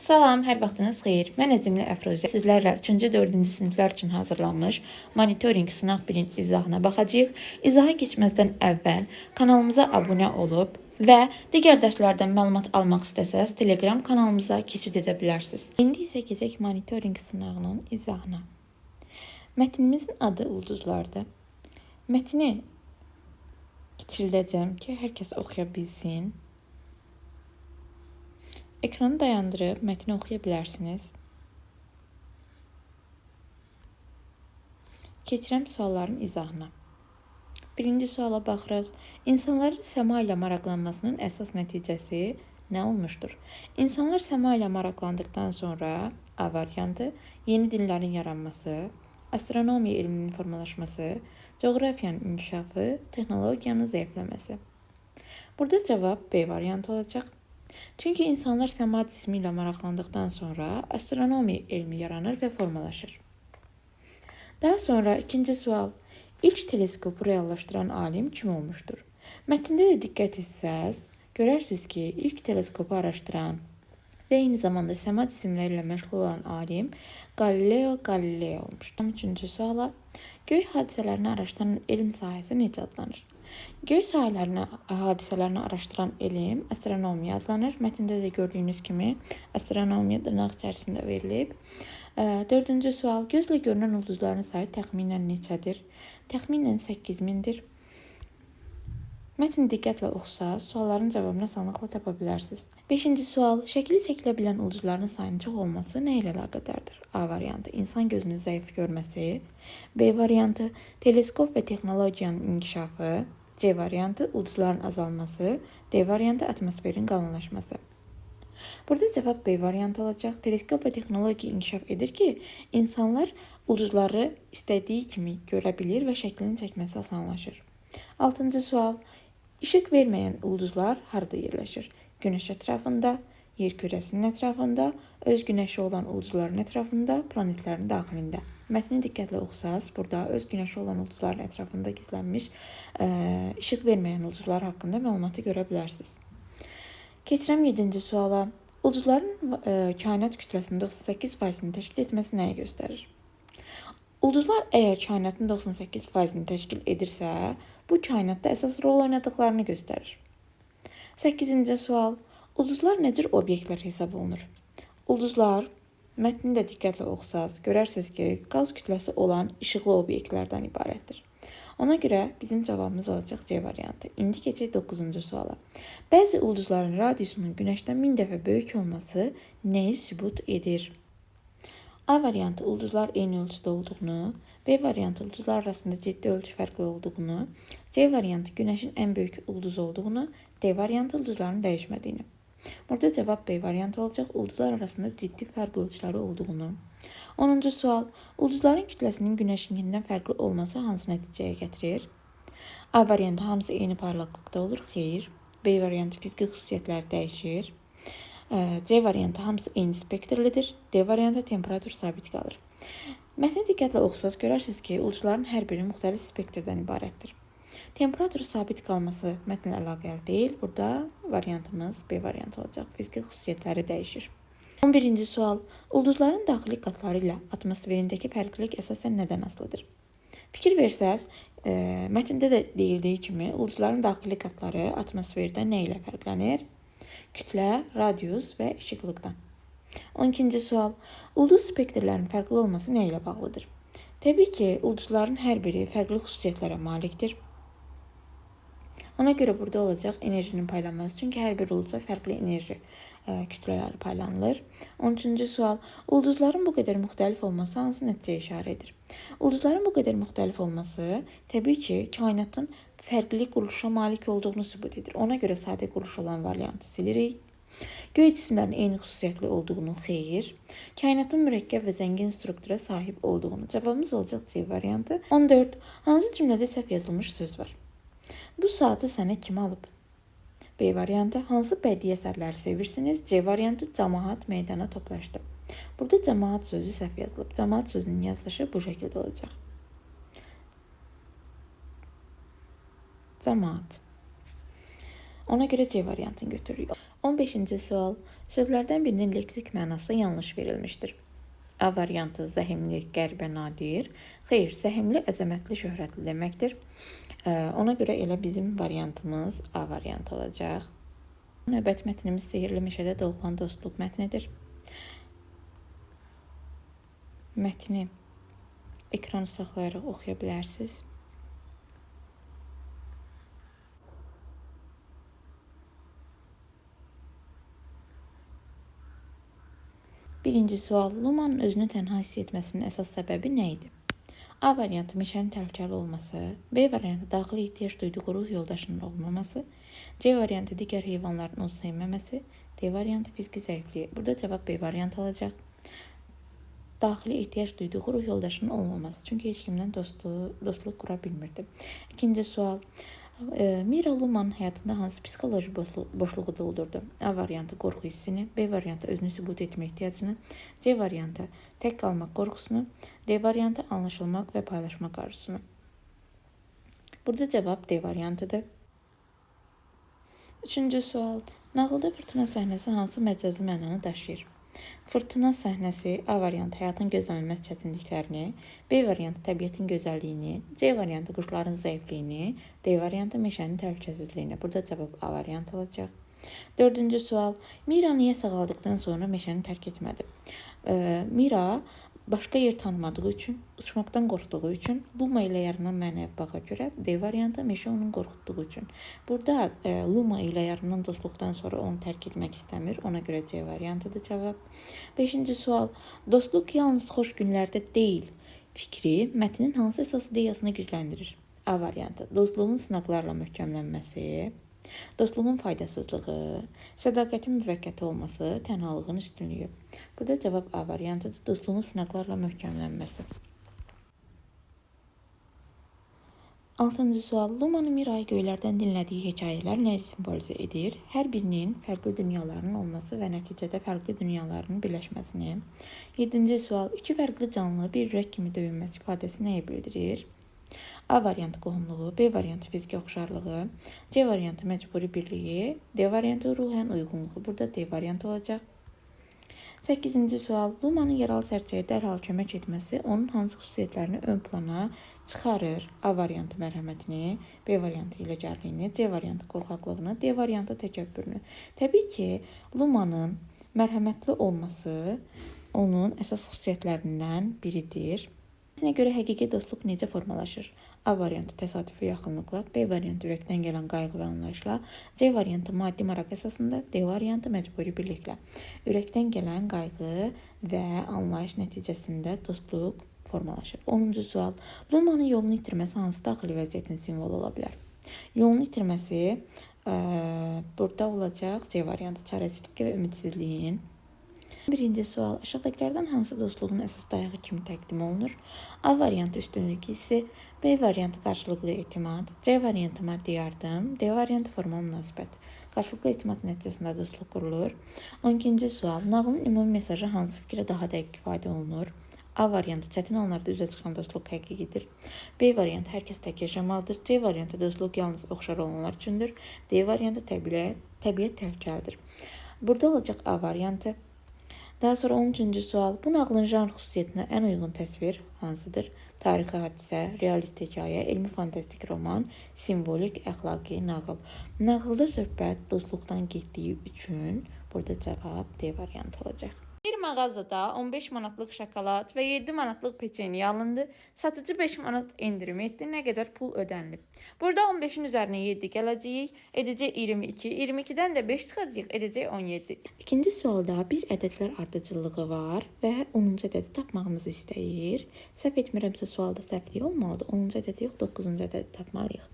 Salam, hər vaxtınız xeyir. Mən Əzimli Əfroza. Sizlərlə 3-cü, 4-cü siniflər üçün hazırlanmış monitoring sınaq 1-in izahına baxacağıq. İzaha keçməzdən əvvəl kanalımıza abunə olub və digər dərslərdən məlumat almaq istəsəz, Telegram kanalımıza keçid edə bilərsiniz. İndi isə keçək monitoring sınağının izahına. Mətnimizin adı ulduzlardır. Mətni kiçildəcəm ki, hər kəs oxuya bilsin. Ekranı dayandırıb mətni oxuya bilərsiniz. Keçirəm sualların izahına. Birinci suala baxırıq. İnsanların səma ilə maraqlanmasının əsas nəticəsi nə olmuşdur? İnsanlar səma ilə maraqlandıqdan sonra A variantı yeni dinlərin yaranması, astronomiya elminin formalaşması, coğrafiyanın inkişafı, texnologiyanın zəifləməsi. Burada cavab B variantı olacaq. Çünki insanlar səma cismi ilə maraqlandıqdan sonra astronomiya elmi yaranır və formalaşır. Daha sonra ikinci sual. İlk teleskopu reallaşdıran alim kim olmuşdur? Mətndə də diqqət etsəz, görərsiniz ki, ilk teleskopu araşdıran və eyni zamanda səma cisimləri ilə məşğul olan alim Galileo Galilei olmuşdur. Üçüncü suala. Göy hadisələrini araşdıran elm sahəsi necə adlanır? Göy sahələrini, hadisələrini araşdıran elm astronomiya adlanır. Mətndə də gördüyünüz kimi astronomiya dırnaq içərisində verilib. Dördüncü sual. Gözlə görünən ulduzların sayı təxminən neçədir? Təxminən 8000-dir. Mətni diqqətlə oxusaz, sualların cavabını asanlıqla tapa bilərsiniz. Beşinci sual. Şəkli çəkilə bilən ulduzların sayının çox olması nə ilə əlaqədardır? A variantı. İnsan gözünün zəif görməsi. B variantı. Teleskop və texnologiyanın inkişafı. C variantı. Ulduzların azalması. D variantı. Atmosferin qalınlaşması. Burada cavab B variantı olacaq. Teleskop və texnologiya inkişaf edir ki, insanlar ulduzları istədiyi kimi görə bilir və şəklini çəkməsi asanlaşır. Altıncı sual. İşıq verməyən ulduzlar harada yerləşir? Günəş ətrafında, yer kürəsinin ətrafında, öz günəşi olan ulduzların ətrafında, planetlərin daxilində. Mətni diqqətlə oxusaz, burada öz günəşi olan ulduzların ətrafında gizlənmiş işıq verməyən ulduzlar haqqında məlumatı görə bilərsiniz. Keçirəm 7-ci suala. Ulduzların kainat kütləsinin 98%-ni təşkil etməsi nəyi göstərir? Ulduzlar əgər kainatın 98%-ni təşkil edirsə, bu kainatda əsas rol oynadıqlarını göstərir. 8-ci sual. Ulduzlar nə cür obyektlər hesab olunur? Ulduzlar, mətni də diqqətlə oxusaz, görərsiniz ki, qaz kütləsi olan işıqlı obyektlərdən ibarətdir. Ona görə bizim cavabımız olacaq C variantı. İndi keçək 9-cu suala. Bəzi ulduzların radiusunun günəşdən 1000 dəfə böyük olması nəyi sübut edir? A variantı ulduzlar eyni ölçüdə olduğunu, B variantı ulduzlar arasında ciddi ölçü fərqli olduğunu, C variantı günəşin ən böyük ulduz olduğunu, D variantı ulduzların dəyişmədiyini. Burada cavab B variantı olacaq, ulduzlar arasında ciddi fərq ölçüləri olduğunu. 10-cu sual. Ulduzların kütləsinin günəşinkindən fərqli olması hansı nəticəyə gətirir? A variantı hamısı eyni parlaqlıqda olur, xeyr. B variantı fiziki xüsusiyyətləri dəyişir. C variantı hamısı eyni spektrlidir. D variantı temperatur sabit qalır. Mətni diqqətlə oxusaz, görərsiniz ki, ulduzların hər biri müxtəlif spektrdən ibarətdir. Temperatur sabit qalması mətnlə əlaqəli deyil. Burada variantımız B variantı olacaq. Fiziki xüsusiyyətləri dəyişir. 11-ci sual. Ulduzların daxili qatları ilə atmosferindəki fərqlilik əsasən nədən asılıdır? Fikir versəz, mətndə də deyildiyi kimi, ulduzların daxili qatları atmosferdə nə ilə fərqlənir? Kütlə, radius və işıqlıqdan. 12-ci sual. Ulduz spektrlərinin fərqli olması nə ilə bağlıdır? Təbii ki, ulduzların hər biri fərqli xüsusiyyətlərə malikdir. Ona görə burada olacaq enerjinin paylanması. Çünki hər bir ulduza fərqli enerji kütlələri paylanılır. 13-cü sual. Ulduzların bu qədər müxtəlif olması hansı nəticəyə işarə edir? Ulduzların bu qədər müxtəlif olması təbii ki, kainatın fərqli quruluşa malik olduğunu sübut edir. Ona görə sadə quruluş olan variantı silirik. Göy cisimlərin eyni xüsusiyyətli olduğunu, xeyir. Kainatın mürəkkəb və zəngin struktura sahib olduğunu. Cavabımız olacaq C variantı. 14. Hansı cümlədə səhv yazılmış söz var? Bu saatı sənə kim alıb? B variantı. Hansı bədii əsərləri sevirsiniz? C variantı. Cəmaət meydana toplaşdı. Burada cəmaət sözü səhv yazılıb. Cəmaət sözünün yazılışı bu şəkildə olacaq. Cəmaət. Ona görə C variantını götürürük. 15-ci sual. Sözlərdən birinin leksik mənası yanlış verilmişdir. A variantı zəhimli, qəribə, nadir. Xeyr, zəhimli, əzəmətli, şöhrətli deməkdir. Ona görə elə bizim variantımız A variantı olacaq. Növbəti mətnimiz Sehirli meşədə doğulan dostluq mətnidir. Mətni ekranı saxlayaraq oxuya bilərsiniz. Birinci sual. Lumanın özünü tənha hiss etməsinin əsas səbəbi nə idi? A variantı meşənin təhlükəli olması, B variantı daxili ehtiyac duyduğu ruh yoldaşının olmaması, C variantı digər heyvanların onu sevməməsi, D variantı fiziki zəifliyi. Burada cavab B variantı olacaq. Daxili ehtiyac duyduğu ruh yoldaşının olmaması. Çünki heç kimdən dostluq qura bilmirdi. İkinci sual. Mira Lumanın həyatında hansı psixoloji boşluğu doldurdu? A variantı qorxu hissini, B variantı özünü sübut etmə ehtiyacını, C variantı tək qalmaq qorxusunu, D variantı anlaşılmaq və paylaşmaq arzusunu. Burada cavab D variantıdır. Üçüncü sual. Nağılda fırtına səhnəsi hansı məcazi mənanı daşıyır? Fırtına səhnəsi A variantı həyatın gözlənilməz çətinliklərini, B variantı təbiətin gözəlliyini, C variantı quşların zəifliyini, D variantı meşənin təhlükəsizliyini. Burada cavab A variantı olacaq. Dördüncü sual. Mira niyə sağaldıqdan sonra meşəni tərk etmədi? Mira başqa yer tanımadığı üçün, uçmaqdan qorxduğu üçün, Luma ilə yaranan mənəvi bağa görə, D variantı meşə onun qorxutduğu üçün. Burada Luma ilə yaranan dostluqdan sonra onu tərk etmək istəmir. Ona görə C variantıdır cavab. Beşinci sual. Dostluq yalnız xoş günlərdə deyil fikri mətnin hansı əsas ideyasını gücləndirir? A variantı. Dostluğun sınaqlarla möhkəmlənməsi, dostluğun faydasızlığı, sədaqətin müvəqqəti olması, tənhalığın üstünlüyü. Burada cavab A variantıdır. Dostluğun sınaqlarla möhkəmlənməsi. Altıncı sual. Lumanın Mirayı göylərdən dinlədiyi hekayələr nə simvolizə edir? Hər birinin fərqli dünyalarının olması və nəticədə fərqli dünyaların birləşməsini. Yedinci sual. İki fərqli canlı bir ürək kimi döyünməsi ifadəsi nəyə bildirir? A variantı qohumluğu, B variantı fiziki oxşarlığı, C variantı məcburi birliyi, D variantı ruhən uyğunluğu. Burada D variantı olacaq. 8-ci sual. Lumanın yaralı sərçəyə dərhal kömək etməsi onun hansı xüsusiyyətlərini ön plana çıxarır? A variantı mərhəmətini, B variantı hiləgərliyini, C variantı qorxaqlığını, D variantı təkəbbürünü. Təbii ki, Lumanın mərhəmətli olması onun əsas xüsusiyyətlərindən biridir. Sinə görə həqiqi dostluq necə formalaşır? A variantı təsadüfi yaxınlıqla, B variantı ürəkdən gələn qayğı və anlayışla, C variantı maddi maraq əsasında, D variantı məcburi birliklə. Ürəkdən gələn qayğı və anlayış nəticəsində dostluq formalaşır. 10-cu sual. Lumanın yolunu itirməsi hansı daxili vəziyyətin simvolu ola bilər? Yolunu itirməsi burada olacaq C variantı çarəsizlik və ümidsizliyin. Birinci sual. Aşağıdakilərdən hansı dostluğun əsas dayağı kimi təqdim olunur? A variantı üstünlük hissi, B variantı qarşılıqlı etimad, C variantı maddi yardım, D variantı formal münasibət. Qarşılıqlı etimad nəticəsində dostluq qurulur. 12-ci sual. Nağılın ümumi mesajı hansı fikrə daha dəqiq ifadə olunur? A variantı çətin anlarda üzə çıxan dostluq həqiqidir. B variantı hər kəs tək yaşamalıdır. C variantı dostluq yalnız oxşar olanlar üçündür. D variantı təbiət təhlükəlidir. Burada olacaq A variantı. Daha sonra 13-cü sual. Bu nağılın janr xüsusiyyətinə ən uyğun təsvir hansıdır? Tarixi hadisə, realist hekayə, elmi fantastik roman, simvolik, əxlaqi nağıl. Nağılda söhbət dostluqdan getdiyi üçün burada cavab D variantı olacaq. Bir mağazada 15 manatlıq şokolad və 7 manatlıq peçeniya alındı. Satıcı 5 manat endirim etdi. Nə qədər pul ödənilib? Burada 15-in üzərinə 7 gələcəyik. Edəcək 22. 22-dən də 5 çıxacaq. Edəcək 17. İkinci sualda bir ədədlər ardıcıllığı var və 10-cu ədədi tapmağımızı istəyir. Səhv etmirəmsə sualda səhvlik olmalıdır. 10-cu ədədi yox, 9-cu ədədi tapmalıyıq.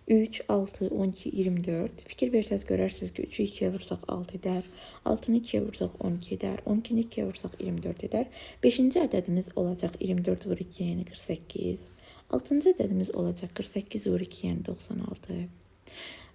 3, 6, 12, 24. Fikir versəz görərsiniz ki, 3-ü 2-yə vursaq 6 edər. 6-nı 2-yə vursaq 12 edər. 12-ni 2-yə vursaq 24 edər. 5-ci ədədimiz olacaq 24 vur 2, yəni 48. 6-cı ədədimiz olacaq 48 vur 2, yəni 96.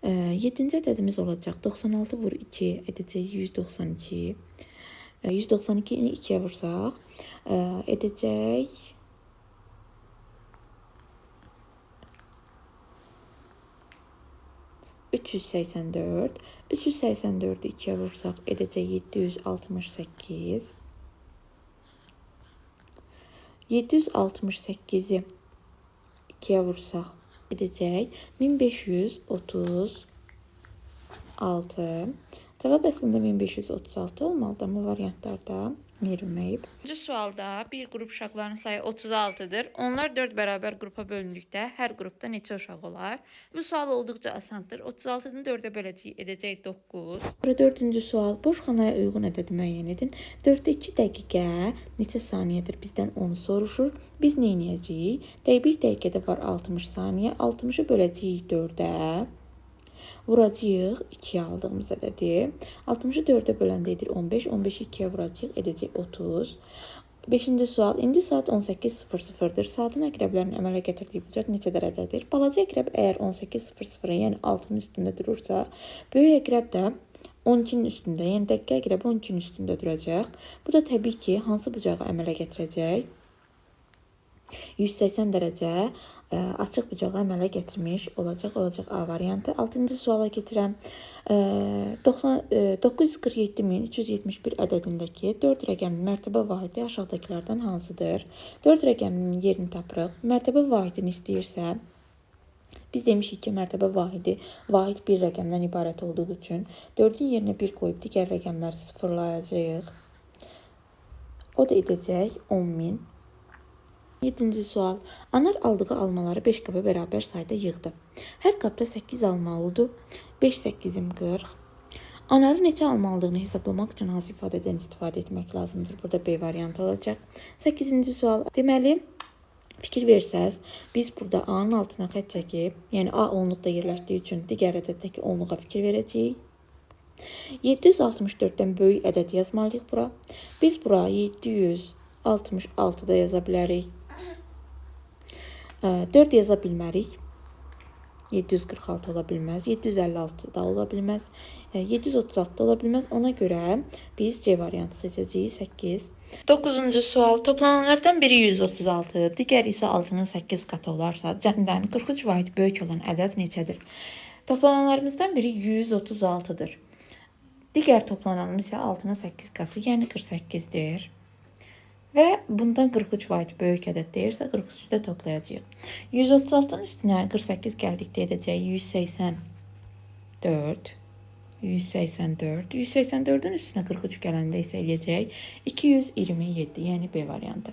7-ci ədədimiz olacaq 96 vur 2, edəcək 192. 192-ni 2-yə vursaq edəcək 384. 384'ü 2'yə vursaq edəcək 768. 768'i 2'yə vursaq edəcək 1536. Cavab əslində 1536 olmalıdır, amma variantlarda verilməyib. Bu sualda bir qrup uşaqların sayı 36'dır. Onlar 4 bərabər qrupa bölündükdə hər qrupda neçə uşaq olar? Bu sual olduqca asandır. 36'ını 4'ə böləcək edəcək 9. Sonra 4-cü sual. Boş xanaya uyğun ədədi müəyyən edin. 4'də 2 dəqiqə neçə saniyədir? Bizdən onu soruşur. Biz nə edəcəyik? Bir dəqiqədə var 60 saniyə. 60'ı böləcəyik 4'ə. Vuracağıq 2'yə aldığımız ədədi. 60'ı 4'ə böləndə edir 15. 15'i 2'yə vuracağıq edəcək 30. 5-ci sual. İndi saat 18:00-dır. Saatın əqrəblərin əmələ gətirdiyi bucaq neçə dərəcədir? Balaca əqrəb əgər 18:00, yəni 6'nın üstündə durursa, böyük əqrəb də 12'nin üstündə, yəni dəqiqə əqrəbi 12'nin üstündə duracaq. Bu da təbii ki, hansı bucağı əmələ gətirəcək? 180 dərəcə açıq bucağı əmələ gətirmiş olacaq A variantı. 6-cı suala keçirəm. 947.371 ədədindəki 4 rəqəminin mərtəbə vahidi aşağıdakılardan hansıdır? 4 rəqəminin yerini tapırıq. Mərtəbə vahidini istəyirsə, biz demişik ki, mərtəbə vahid bir rəqəmdən ibarət olduğu üçün 4'ün yerinə 1 qoyub digər rəqəmləri sıfırlayacağıq. O da edəcək 10.000. 7-ci sual. Anar aldığı almaları 5 qaba bərabər sayda yığdı. Hər qabda 8 alma oldu. 5 8'im 40. Anarın neçə alma aldığını hesablamaq üçün hansı ifadədən istifadə etmək lazımdır? Burada B variantı olacaq. 8-ci sual. Deməli, fikir versəz, biz burada A-nın altına xət çəkib, yəni A onluqda yerləşdiyi üçün digər ədəddəki onluğa fikir verəcəyik. 764'dən böyük ədəd yazmalıyıq bura. Biz bura 766'da yaza bilərik. 4 yaza bilmərik. 746 ola bilməz. 756 da ola bilməz. 736 da ola bilməz. Ona görə biz C variantı seçəcəyik. 8. 9-cu sual. Toplananlardan biri 136, digəri isə 6'nın 8 qatı olarsa, cəmdən 43 vahid böyük olan ədəd neçədir? Toplananlarımızdan biri 136'dır. Digər toplananımız isə 6'nın 8 qatı, yəni 48'dir. Və bundan 43 vahid böyük ədəd deyirsə, 43'ü də toplayacağıq. 136'nın üstünə 48 gəldikdə edəcək 184. 184'ün üstünə 43 gələndə isə eləyəcək 227, yəni B variantı.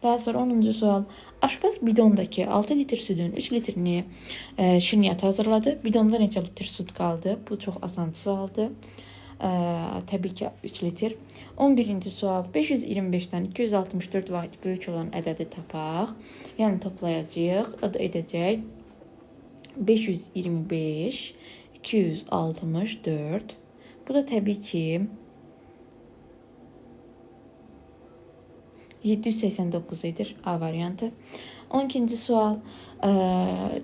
Daha sonra 10-cu sual. Aşpaz bidondakı 6 litr südün 3 litrini şirniyyat hazırladı. Bidonda neçə litr süd qaldı? Bu çox asan sualdır. Təbii ki 3 litr. 11-ci sual. 525'dən 264 vahid böyük olan ədədi tapaq. Yəni toplayacağıq. O da edəcək 525, 264. Bu da təbii ki 789 edir A variantı. 12-ci sual.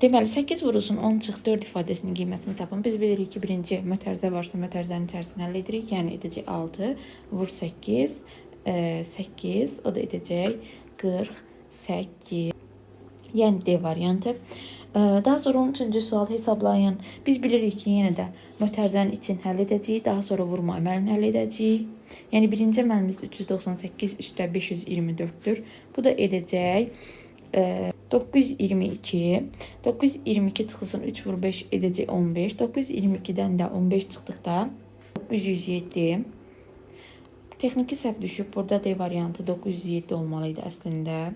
Deməli 8 vurulsun 10 çıx 4 ifadəsinin qiymətini tapın. Biz bilirik ki, birinci mötərizə varsa mötərizənin içərisini həll edirik. Yəni edəcək 6 vur 8, 8, o da edəcək 48. Yəni D variantı. Daha sonra 13-cü sual hesablayın. Biz bilirik ki, yenə də mötərizənin için həll edəcəyik. Daha sonra vurma əməlini həll edəcəyik. Yəni birinci əməlimiz 398 üstə 524'dür. Bu da edəcək 922. 922 çıxılsın 3 vur 5 edəcək 15. 922'dən də 15 çıxdıqda 907. Texniki səhv düşüb. Burada D variantı 907 olmalıydı əslində.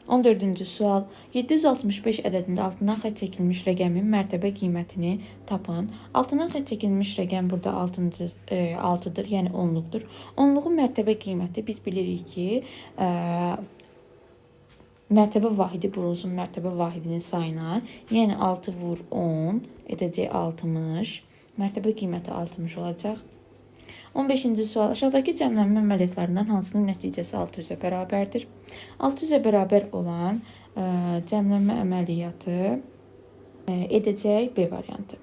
14-cü sual. 765 ədədində altından xətt çəkilmiş rəqəmin mərtəbə qiymətini tapın. Altından xətt çəkilmiş rəqəm burada 6'dır, yəni onluqdur. Onluğun mərtəbə qiyməti biz bilirik ki, mərtəbə vahidi vurulsun mərtəbə vahidinin sayına. Yəni 6 vur 10 edəcək 60. Mərtəbə qiyməti 60 olacaq. 15-ci sual. Aşağıdakı cəmlənmə əməliyyatlarından hansının nəticəsi 600'ə bərabərdir? 600'ə bərabər olan cəmlənmə əməliyyatı edəcək B variantı.